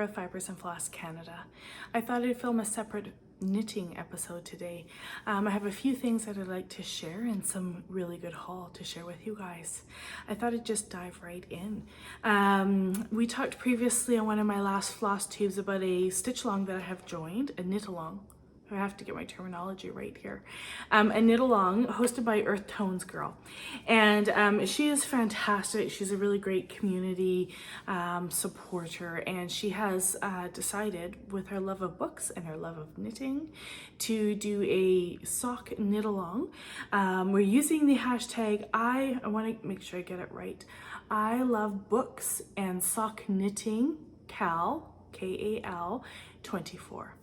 of Fibersandfloss Canada. I thought I'd film a separate knitting episode today. I have a few things that I'd like to share and some really good haul to share with you guys. I thought I'd just dive right in. We talked previously on one of my last floss tubes about a stitch along that I have joined, a knit along. I have to get my terminology right here. A knit along hosted by Earth Tones Girl. And she is fantastic. She's a really great community supporter, and she has decided, with her love of books and her love of knitting, to do a sock knit along. We're using the hashtag, I want to make sure I get it right, I love books and sock knitting, KAL, K-A-L 24.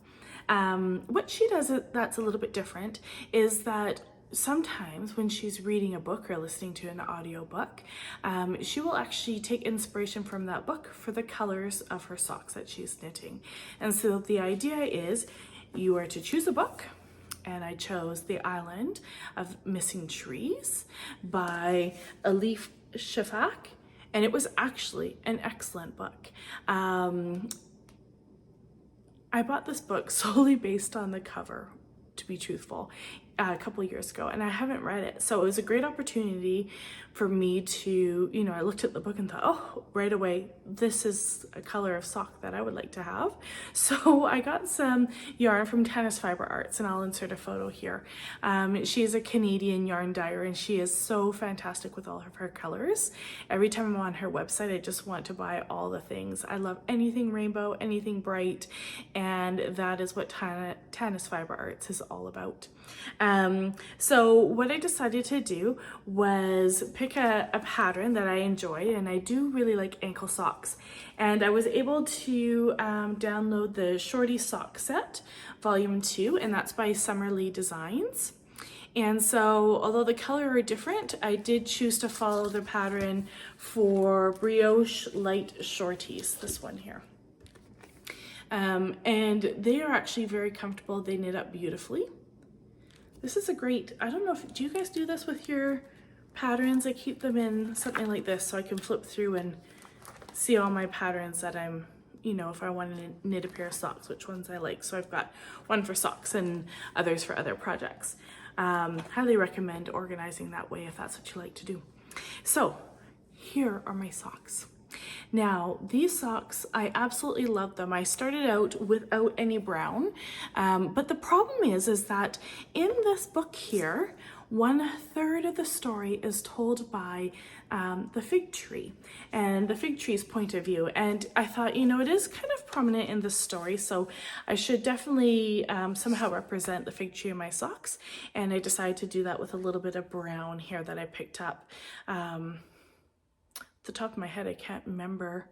What she does that's a little bit different is that sometimes when she's reading a book or listening to an audiobook, she will actually take inspiration from that book for the colors of her socks that she's knitting. And so the idea is you are to choose a book, and I chose The Island of Missing Trees by Elif Shafak, and it was actually an excellent book. I bought this book solely based on the cover, to be truthful, a couple of years ago, and I haven't read it. So it was a great opportunity for me to, I looked at the book and thought, oh, right away, this is a color of sock that I would like to have. So I got some yarn from Tanis Fiber Arts, and I'll insert a photo here. She is a Canadian yarn dyer, and she is so fantastic with all of her colors. Every time I'm on her website, I just want to buy all the things. I love anything rainbow, anything bright, and that is what Tanis Fiber Arts is all about. So what I decided to do was pick a pattern that I enjoy, and I do really like ankle socks. And I was able to download the Shorty sock set, volume 2, and that's by Summerlee Designs. And so although the color are different, I did choose to follow the pattern for Brioche Lite Shorties, this one here. And they are actually very comfortable. They knit up beautifully. This is a great, I don't know if, do you guys do this with your patterns? I keep them in something like this so I can flip through and see all my patterns that I'm, if I want to knit a pair of socks, which ones I like. So I've got one for socks and others for other projects. Highly recommend organizing that way if that's what you like to do. So here are my socks. Now, these socks, I absolutely love them. I started out without any brown, but the problem is that in this book here, 1/3 of the story is told by the fig tree and the fig tree's point of view. And I thought, it is kind of prominent in the story, so I should definitely somehow represent the fig tree in my socks. And I decided to do that with a little bit of brown here that I picked up. The top of my head, I can't remember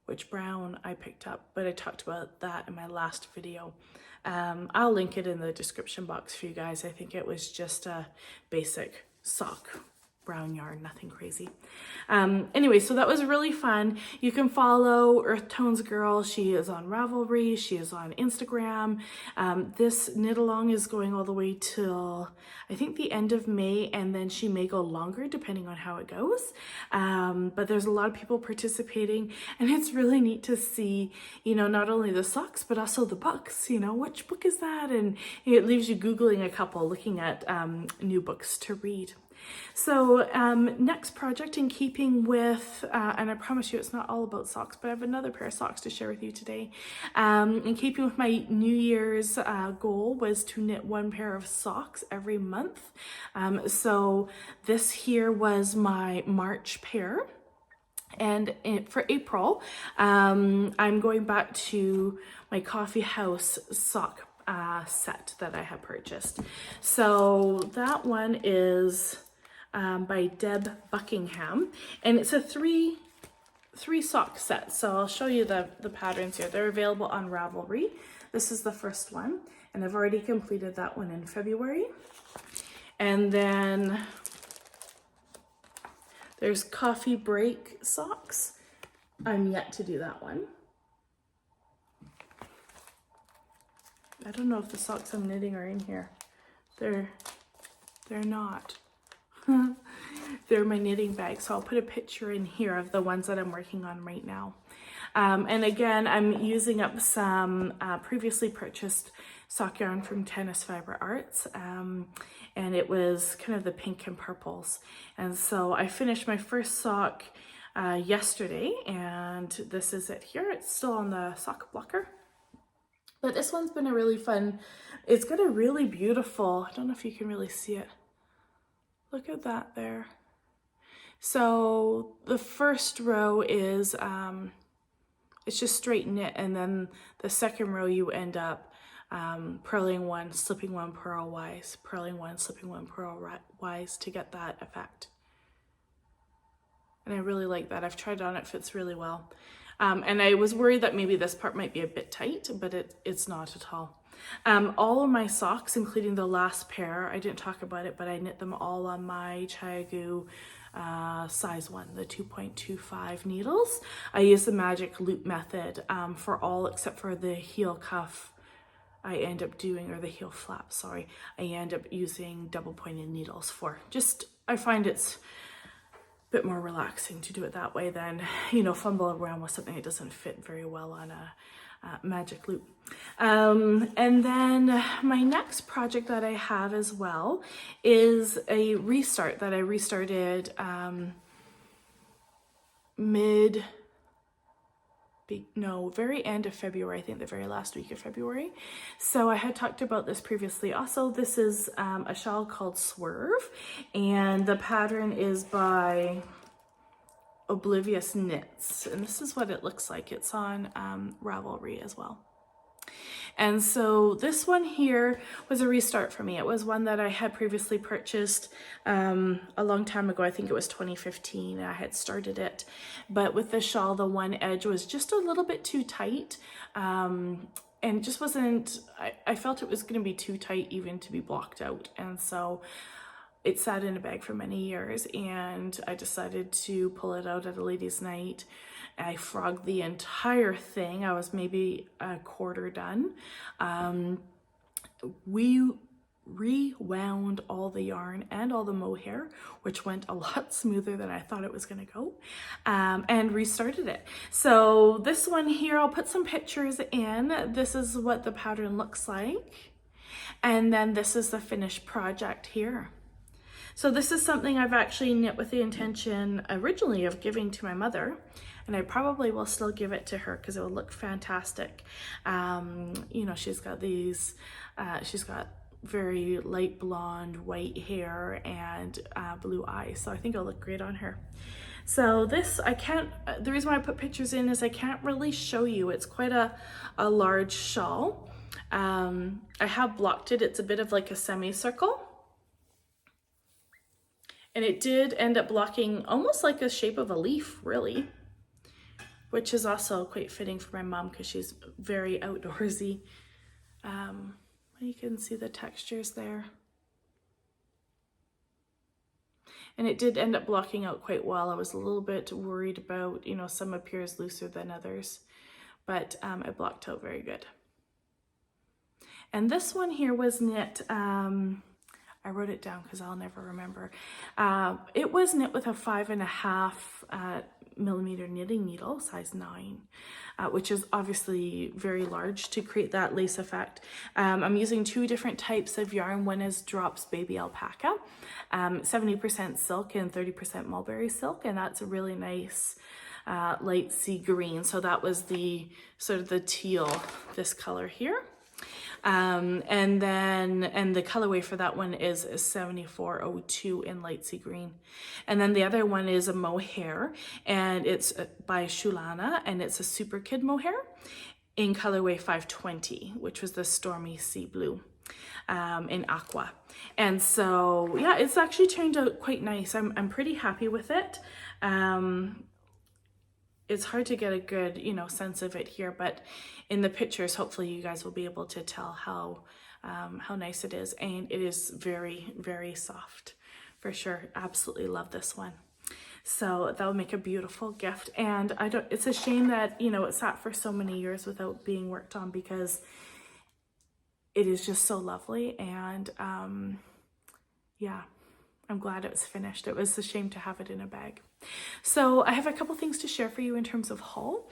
which brown I picked up, but I talked about that in my last video. I'll link it in the description box for you guys. I think it was just a basic sock brown yarn, nothing crazy. Anyway, so that was really fun. You can follow Earth Tones Girl. She is on Ravelry. She is on Instagram. This knit along is going all the way till I think the end of May, and then she may go longer depending on how it goes. But there's a lot of people participating, and it's really neat to see, not only the socks, but also the books, which book is that? And it leaves you Googling a couple, looking at new books to read. So next project, in keeping with, and I promise you it's not all about socks, but I have another pair of socks to share with you today. In keeping with my New Year's goal was to knit 1 pair of socks every month. So this here was my March pair. And for April, I'm going back to my coffee house sock set that I have purchased. So that one is by Buckingham, and it's a three sock set. So I'll show you the patterns here. They're available on Ravelry. This is the first one, and I've already completed that one in February. And then there's coffee break socks. I'm yet to do that one. I don't know if the socks I'm knitting are in here. They're not. They're my knitting bag, so I'll put a picture in here of the ones that I'm working on right now. And again, I'm using up some previously purchased sock yarn from Tanis Fiber Arts, and it was kind of the pink and purples. And so I finished my first sock yesterday, and this is it here. It's still on the sock blocker. But this one's been a really fun, it's got a really beautiful, I don't know if you can really see it. Look at that there. So the first row is, it's just straight knit, and then the second row you end up purling one, slipping one purlwise, purling one, slipping one purlwise to get that effect. And I really like that. I've tried it on, it fits really well. And I was worried that maybe this part might be a bit tight, but it's not at all. All of my socks, including the last pair, I didn't talk about it, but I knit them all on my Chiagu size 1, the 2.25 needles. I use the magic loop method for all except for the heel cuff. I end up doing, or the heel flap, sorry, I end up using double pointed needles for. Just, I find it's bit more relaxing to do it that way than, you know, fumble around with something that doesn't fit very well on a magic loop. And then my next project that I have as well is a restart that I restarted very end of February, I think the very last week of February. So I had talked about this previously. Also, this is a shawl called Swerve, and the pattern is by Oblivious Knits, and this is what it looks like. It's on Ravelry as well. And so this one here was a restart for me. It was one that I had previously purchased a long time ago. I think it was 2015. I had started it, but with the shawl, the one edge was just a little bit too tight. And just wasn't, I felt it was going to be too tight even to be blocked out. And so it sat in a bag for many years, and I decided to pull it out at a ladies' night. I frogged the entire thing. I was maybe a quarter done. We rewound all the yarn and all the mohair, which went a lot smoother than I thought it was going to go, and restarted it. So this one here, I'll put some pictures in. This is what the pattern looks like. And then this is the finished project here. So this is something I've actually knit with the intention originally of giving to my mother, and I probably will still give it to her because it will look fantastic. You know, she's got these, she's got very light blonde, white hair and blue eyes, so I think it'll look great on her. So this, I can't, the reason why I put pictures in is I can't really show you. It's quite a large shawl. I have blocked it. It's a bit of like a semicircle. And it did end up blocking almost like a shape of a leaf, really, which is also quite fitting for my mom because she's very outdoorsy. You can see the textures there. And it did end up blocking out quite well. I was a little bit worried about, you know, some appears looser than others, but it blocked out very good. And this one here was knit, I wrote it down because I'll never remember. It was knit with a 5.5 millimeter knitting needle, size 9, which is obviously very large to create that lace effect. I'm using 2 different types of yarn. One is Drops Baby Alpaca, 70% silk and 30% mulberry silk, and that's a really nice light sea green. So that was the sort of the teal, this color here. And the colorway for that one is 7402 in light sea green. And then the other one is a mohair, and it's by Shulana, and it's a super kid mohair in colorway 520, which was the stormy sea blue in aqua. And so yeah, it's actually turned out quite nice. I'm pretty happy with it. It's hard to get a good, you know, sense of it here, but in the pictures, hopefully you guys will be able to tell how nice it is. And it is very, very soft for sure. Absolutely love this one. So that would make a beautiful gift. And it's a shame that, you know, it sat for so many years without being worked on because it is just so lovely. And yeah, I'm glad it was finished. It was a shame to have it in a bag. So I have a couple things to share for you in terms of haul.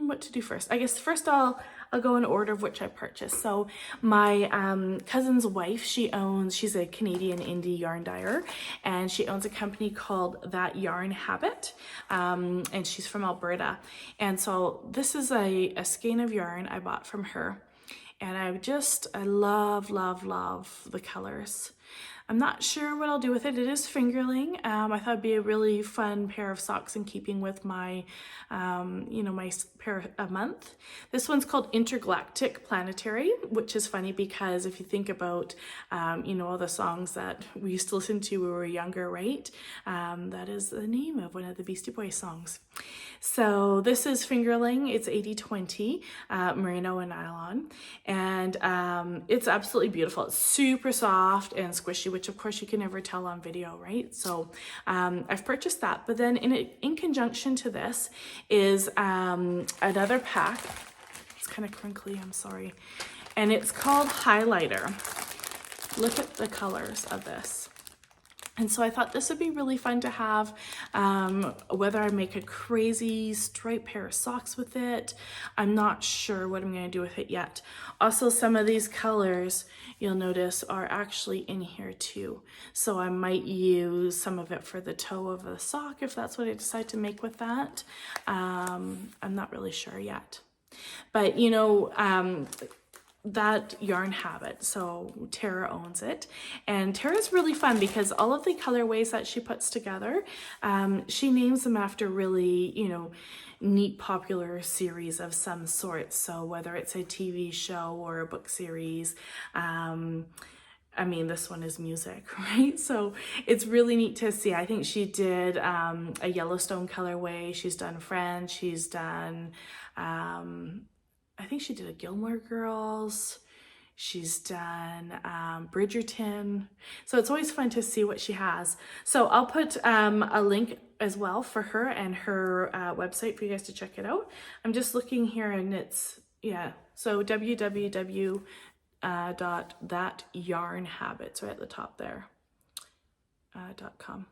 What to do first? I guess first I'll go in order of which I purchased. So my cousin's wife, she's a Canadian indie yarn dyer, and she owns a company called That Yarn Habit, and she's from Alberta. And so this is a skein of yarn I bought from her, and I love the colors. I'm not sure what I'll do with it. It is fingerling. I thought it'd be a really fun pair of socks in keeping with my, my pair a month. This one's called Intergalactic Planetary, which is funny because if you think about, all the songs that we used to listen to when we were younger, right? That is the name of one of the Beastie Boys songs. So this is fingerling. It's 80/20 merino and nylon, and it's absolutely beautiful. It's super soft and squishy, which of course you can never tell on video, right? So I've purchased that, but then in conjunction to this is another pack. It's kind of crinkly, I'm sorry, and it's called Highlighter. Look at the colors of this. And so I thought this would be really fun to have, whether I make a crazy striped pair of socks with it. I'm not sure what I'm going to do with it yet. Also, some of these colors, you'll notice, are actually in here too. So I might use some of it for the toe of the sock if that's what I decide to make with that. I'm not really sure yet. But, That Yarn Habit, so Tara owns it, and Tara's really fun because all of the colorways that she puts together, she names them after really neat popular series of some sort. So whether it's a TV show or a book series, this one is music, right? So it's really neat to see. I think she did a Yellowstone colorway, she's done Friends, she's done I think she did a Gilmore Girls. She's done Bridgerton. So it's always fun to see what she has. So I'll put a link as well for her and her website for you guys to check it out. I'm just looking here and it's, so www.thatyarnhabits right at the top there, .com.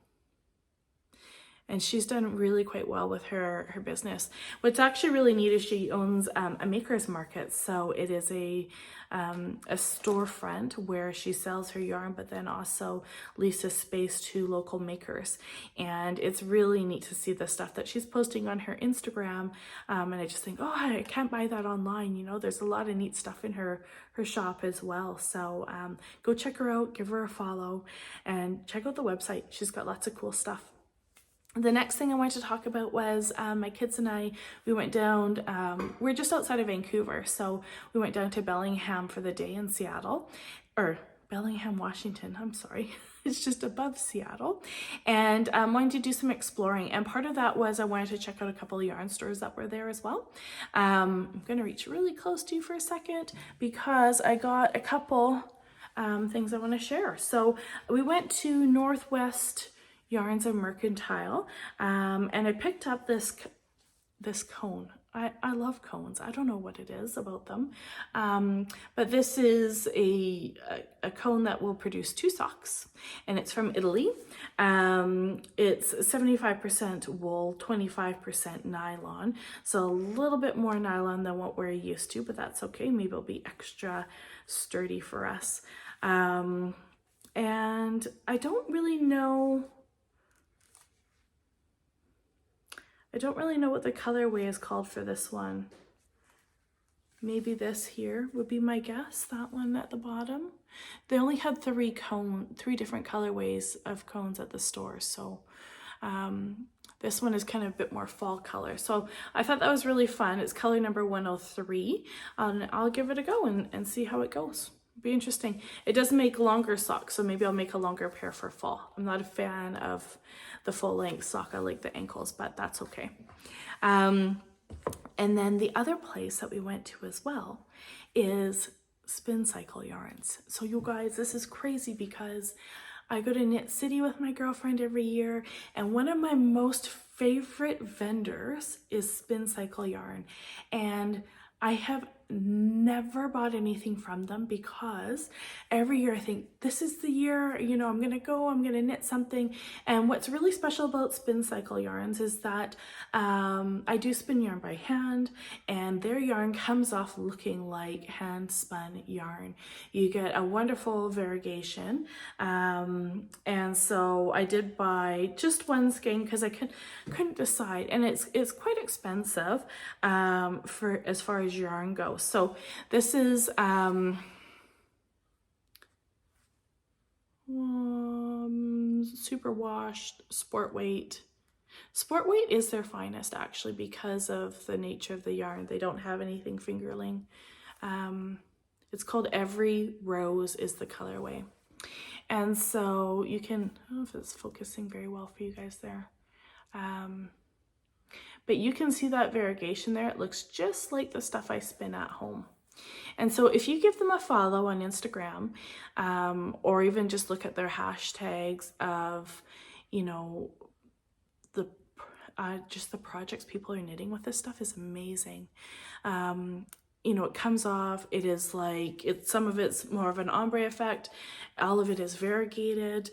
And she's done really quite well with her business. What's actually really neat is she owns a maker's market. So it is a storefront where she sells her yarn, but then also leases space to local makers. And it's really neat to see the stuff that she's posting on her Instagram. And I just think, I can't buy that online. There's a lot of neat stuff in her shop as well. So go check her out, give her a follow, and check out the website. She's got lots of cool stuff. The next thing I wanted to talk about was my kids and I, we went down, we're just outside of Vancouver, so we went down to Bellingham for the day in Seattle, or Bellingham, Washington, I'm sorry. It's just above Seattle, and wanted to do some exploring, and part of that was I wanted to check out a couple of yarn stores that were there as well. I'm going to reach really close to you for a second because I got a couple things I want to share. So we went to Northwest Yarns and Mercantile, and I picked up this cone. I love cones. I don't know what it is about them, but this is a cone that will produce 2 socks, and it's from Italy. It's 75% wool, 25% nylon, so a little bit more nylon than what we're used to, but that's okay. Maybe it'll be extra sturdy for us. And I don't really know what the colorway is called for this one. Maybe this here would be my guess, that one at the bottom. They only had 3 different colorways of cones at the store, so this one is kind of a bit more fall color. So I thought that was really fun. It's color number 103, and I'll give it a go and see how it goes. Be interesting. It does make longer socks, so maybe I'll make a longer pair for fall. I'm not a fan of the full length sock. I like the ankles, but that's okay. And then the other place that we went to as well is Spincycle yarns. So you guys, this is crazy because I go to Knit City with my girlfriend every year, and one of my most favorite vendors is Spincycle yarn, and I have never bought anything from them because every year I think this is the year, you know, I'm gonna knit something. And what's really special about Spincycle yarns is that I do spin yarn by hand, and their yarn comes off looking like hand spun yarn. You get a wonderful variegation, and so I did buy just one skein because I couldn't decide, and it's quite expensive for as far as yarn goes. So this is super washed sport weight. Sport weight is their finest actually because of the nature of the yarn. They don't have anything fingerling. It's called Every Rose is the colorway. And so you can, I don't know if it's focusing very well for you guys there. But you can see that variegation there. It looks just like the stuff I spin at home. And so if you give them a follow on Instagram, or even just look at their hashtags of, you know, just the projects people are knitting with this stuff is amazing. You know, it comes off, it is like, some of it's more of an ombre effect, all of it is variegated.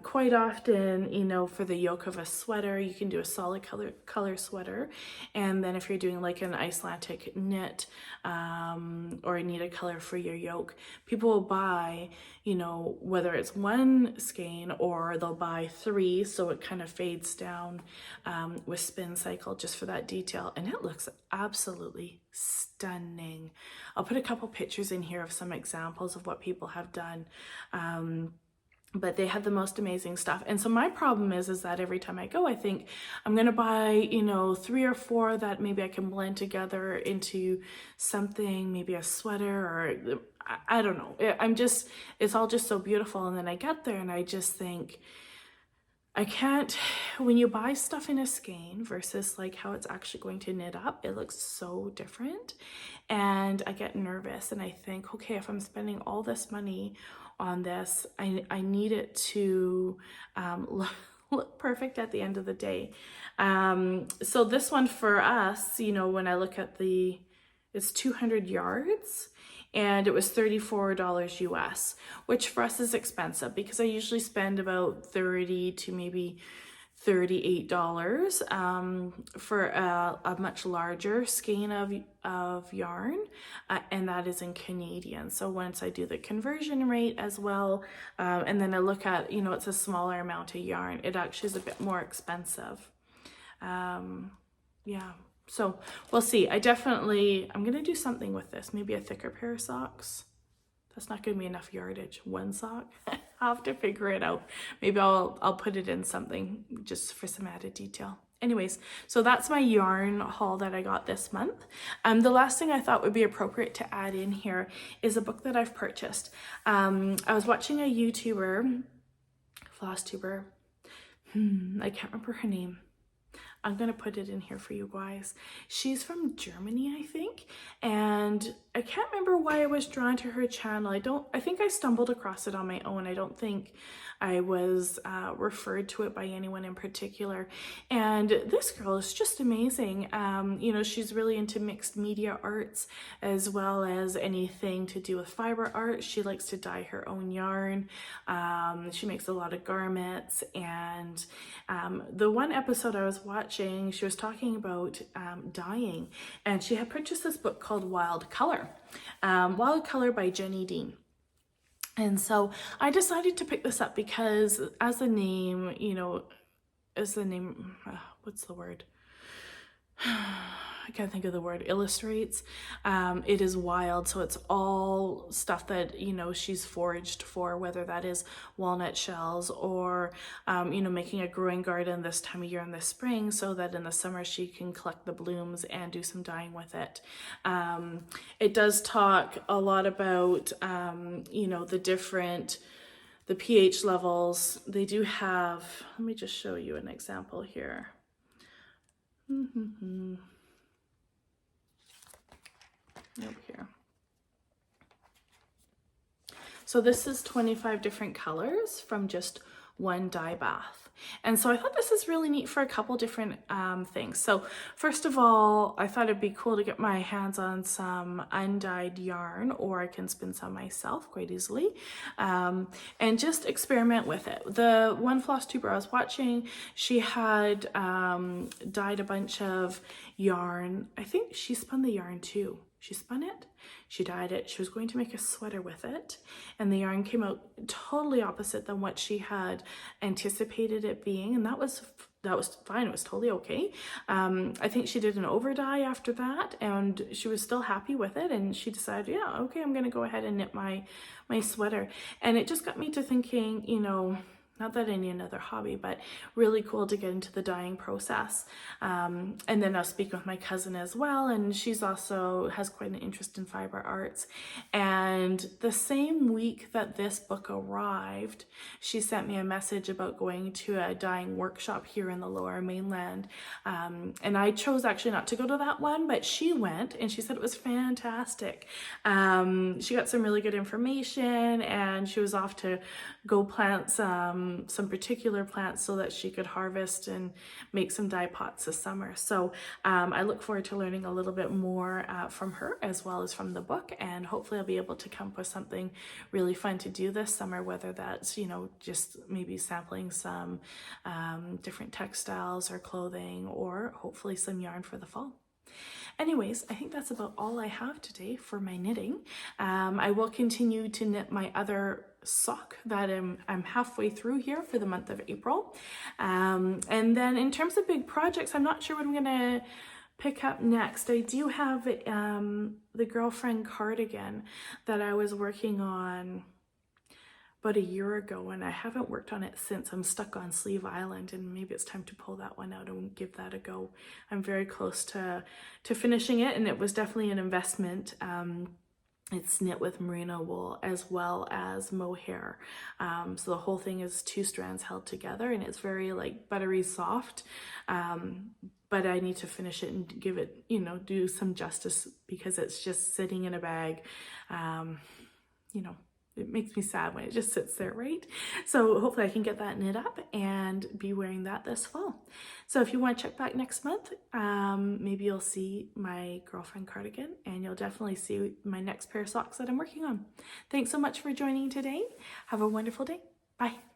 Quite often, you know, for the yoke of a sweater, you can do a solid color sweater. And then if you're doing like an Icelandic knit, or need a color for your yoke, people will buy, you know, whether it's one skein or they'll buy 3, so it kind of fades down with Spincycle just for that detail, and it looks absolutely stunning. I'll put a couple pictures in here of some examples of what people have done, but they have the most amazing stuff. And so my problem is that every time I go, I think I'm gonna buy, you know, 3 or 4 that maybe I can blend together into something, maybe a sweater, or I don't know. It's all just so beautiful. And then I get there and I just think, I can't, when you buy stuff in a skein versus like how it's actually going to knit up, it looks so different. And I get nervous and I think, okay, if I'm spending all this money on this, I need it to look perfect at the end of the day. So this one for us, you know, when I look at it's 200 yards. And it was $34 US, which for us is expensive because I usually spend about $30 to maybe $38 for a much larger skein of yarn, and that is in Canadian. So once I do the conversion rate as well, and then I look at, you know, it's a smaller amount of yarn, it actually is a bit more expensive. Yeah. So we'll see. I'm going to do something with this. Maybe a thicker pair of socks. That's not going to be enough yardage. One sock. I'll have to figure it out. Maybe I'll put it in something just for some added detail. Anyways, so that's my yarn haul that I got this month. The last thing I thought would be appropriate to add in here is a book that I've purchased. I was watching a YouTuber, Flosstuber. I can't remember her name. I'm going to put it in here for you guys. She's from Germany, I think. And I can't remember why I was drawn to her channel. I think I stumbled across it on my own. I don't think I was referred to it by anyone in particular. And this girl is just amazing. You know, she's really into mixed media arts as well as anything to do with fiber art. She likes to dye her own yarn. She makes a lot of garments. And the one episode I was watching, she was talking about dyeing, and she had purchased this book called Wild Color by Jenny Dean. And so I decided to pick this up because as the name, you know, what's the word? I can't think of the word, illustrates. It is wild, so it's all stuff that, you know, she's foraged for, whether that is walnut shells or, you know, making a growing garden this time of year in the spring so that in the summer she can collect the blooms and do some dyeing with it. It does talk a lot about, you know, the pH levels. They do have, let me just show you an example here. Over here. So this is 25 different colors from just one dye bath. And so I thought this is really neat for a couple different things. So first of all, I thought it'd be cool to get my hands on some undyed yarn, or I can spin some myself quite easily, and just experiment with it. The one Flosstuber I was watching, she had dyed a bunch of yarn. I think she spun the yarn too. She spun it, she dyed it, she was going to make a sweater with it, and the yarn came out totally opposite than what she had anticipated it being, and that was fine, it was totally okay. I think she did an over dye after that, and she was still happy with it, and she decided, yeah, okay, I'm gonna go ahead and knit my sweater. And it just got me to thinking, you know, not that I need another hobby, but really cool to get into the dyeing process. And then I was speaking with my cousin as well, and she's also has quite an interest in fiber arts. And the same week that this book arrived, she sent me a message about going to a dyeing workshop here in the Lower Mainland. And I chose actually not to go to that one, but she went and she said it was fantastic. She got some really good information, and she was off to go plant some particular plants so that she could harvest and make some dye pots this summer. So I look forward to learning a little bit more from her as well as from the book, and hopefully I'll be able to come up with something really fun to do this summer, whether that's, you know, just maybe sampling some different textiles or clothing, or hopefully some yarn for the fall. Anyways, I think that's about all I have today for my knitting. I will continue to knit my other sock that I'm halfway through here for the month of April. And then in terms of big projects, I'm not sure what I'm gonna pick up next. I do have the girlfriend cardigan that I was working on about a year ago, and I haven't worked on it since. I'm stuck on Sleeve Island, and maybe it's time to pull that one out and give that a go. I'm very close to finishing it, and it was definitely an investment. It's knit with merino wool as well as mohair. So the whole thing is 2 strands held together, and it's very like buttery soft. But I need to finish it and give it, you know, do some justice, because it's just sitting in a bag. You know, it makes me sad when it just sits there, right? So hopefully I can get that knit up and be wearing that this fall. So if you want to check back next month, maybe you'll see my girlfriend cardigan, and you'll definitely see my next pair of socks that I'm working on. Thanks so much for joining today. Have a wonderful day. Bye.